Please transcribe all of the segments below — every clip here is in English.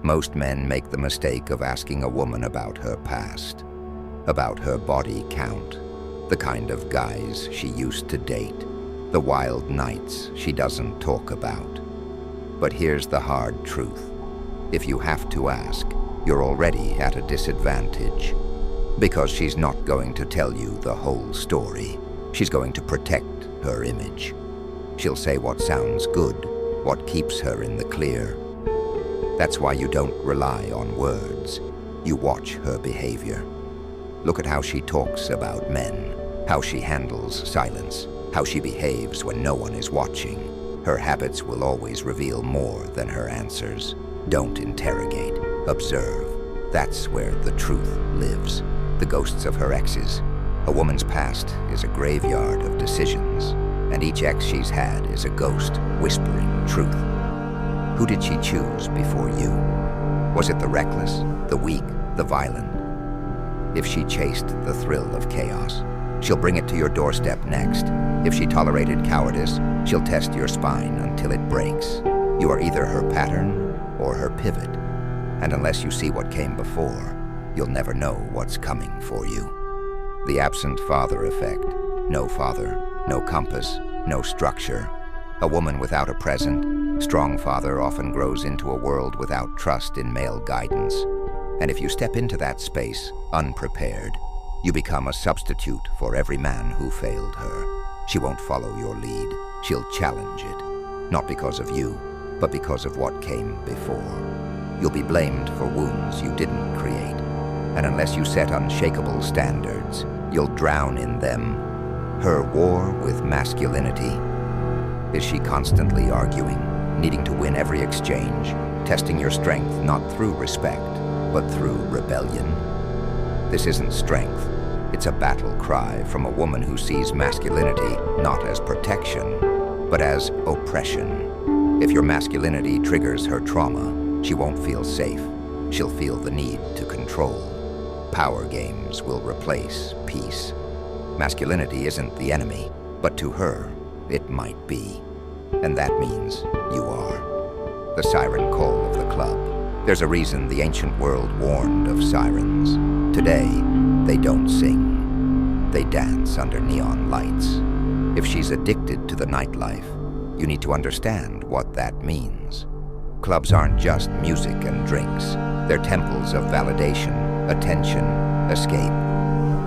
Most men make the mistake of asking a woman about her past, about her body count, the kind of guys she used to date, the wild nights she doesn't talk about. But here's the hard truth. If you have to ask, you're already at a disadvantage. Because she's not going to tell you the whole story. She's going to protect her image. She'll say what sounds good, what keeps her in the clear. That's why you don't rely on words. You watch her behavior. Look at how she talks about men, how she handles silence, how she behaves when no one is watching. Her habits will always reveal more than her answers. Don't interrogate, observe. That's where the truth lives. The ghosts of her exes. A woman's past is a graveyard of decisions, and each ex she's had is a ghost whispering truth. Who did she choose before you? Was it the reckless, the weak, the violent? If she chased the thrill of chaos, she'll bring it to your doorstep next. If she tolerated cowardice, she'll test your spine until it breaks. You are either her pattern or her pivot, and unless you see what came before, you'll never know what's coming for you. The absent father effect. No father, no compass, no structure. A woman without a present, strong father often grows into a world without trust in male guidance. And if you step into that space, unprepared, you become a substitute for every man who failed her. She won't follow your lead. She'll challenge it. Not because of you, but because of what came before. You'll be blamed for wounds you didn't create. And unless you set unshakable standards, you'll drown in them. Her war with masculinity. Is she constantly arguing, needing to win every exchange, testing your strength not through respect, but through rebellion? This isn't strength. It's a battle cry from a woman who sees masculinity not as protection, but as oppression. If your masculinity triggers her trauma, she won't feel safe. She'll feel the need to control. Power games will replace peace. Masculinity isn't the enemy, but to her, it might be. And that means you are. The siren call of the club. There's a reason the ancient world warned of sirens. Today, they don't sing. They dance under neon lights. If she's addicted to the nightlife, you need to understand what that means. Clubs aren't just music and drinks. They're temples of validation, attention, escape.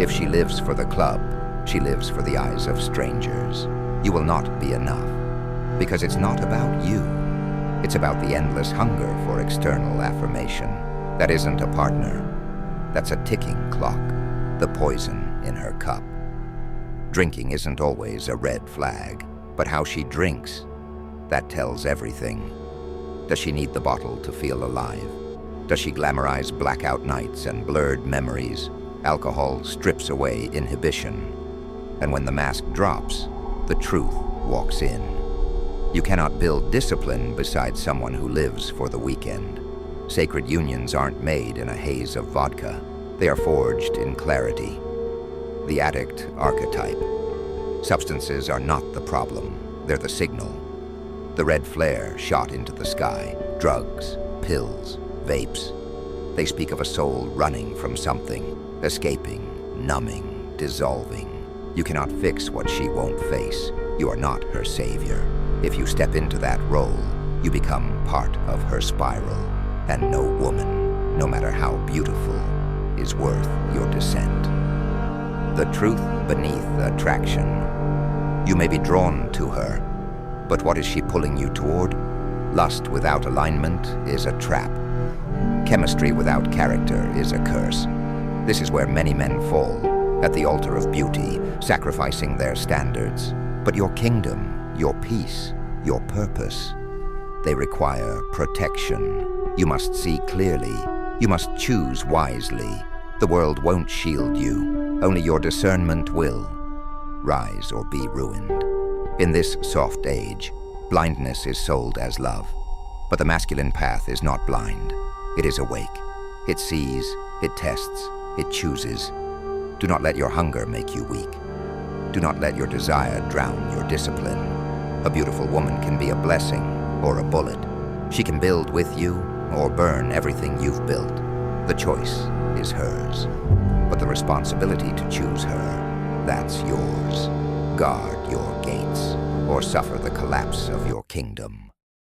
If she lives for the club, she lives for the eyes of strangers. You will not be enough, because it's not about you. It's about the endless hunger for external affirmation. That isn't a partner. That's a ticking clock, the poison in her cup. Drinking isn't always a red flag, but how she drinks, that tells everything. Does she need the bottle to feel alive? Does she glamorize blackout nights and blurred memories? Alcohol strips away inhibition. And when the mask drops, the truth walks in. You cannot build discipline beside someone who lives for the weekend. Sacred unions aren't made in a haze of vodka. They are forged in clarity. The addict archetype. Substances are not the problem. They're the signal. The red flare shot into the sky. Drugs, pills, vapes. They speak of a soul running from something, escaping, numbing, dissolving. You cannot fix what she won't face. You are not her savior. If you step into that role, you become part of her spiral. And no woman, no matter how beautiful, is worth your descent. The truth beneath attraction. You may be drawn to her, but what is she pulling you toward? Lust without alignment is a trap. Chemistry without character is a curse. This is where many men fall, at the altar of beauty, sacrificing their standards. But your kingdom, your peace, your purpose, they require protection. You must see clearly. You must choose wisely. The world won't shield you. Only your discernment will. Rise or be ruined. In this soft age, blindness is sold as love. But the masculine path is not blind. It is awake. It sees, it tests, it chooses. Do not let your hunger make you weak. Do not let your desire drown your discipline. A beautiful woman can be a blessing or a bullet. She can build with you or burn everything you've built. The choice is hers. But the responsibility to choose her, that's yours. Guard your gates, or suffer the collapse of your kingdom.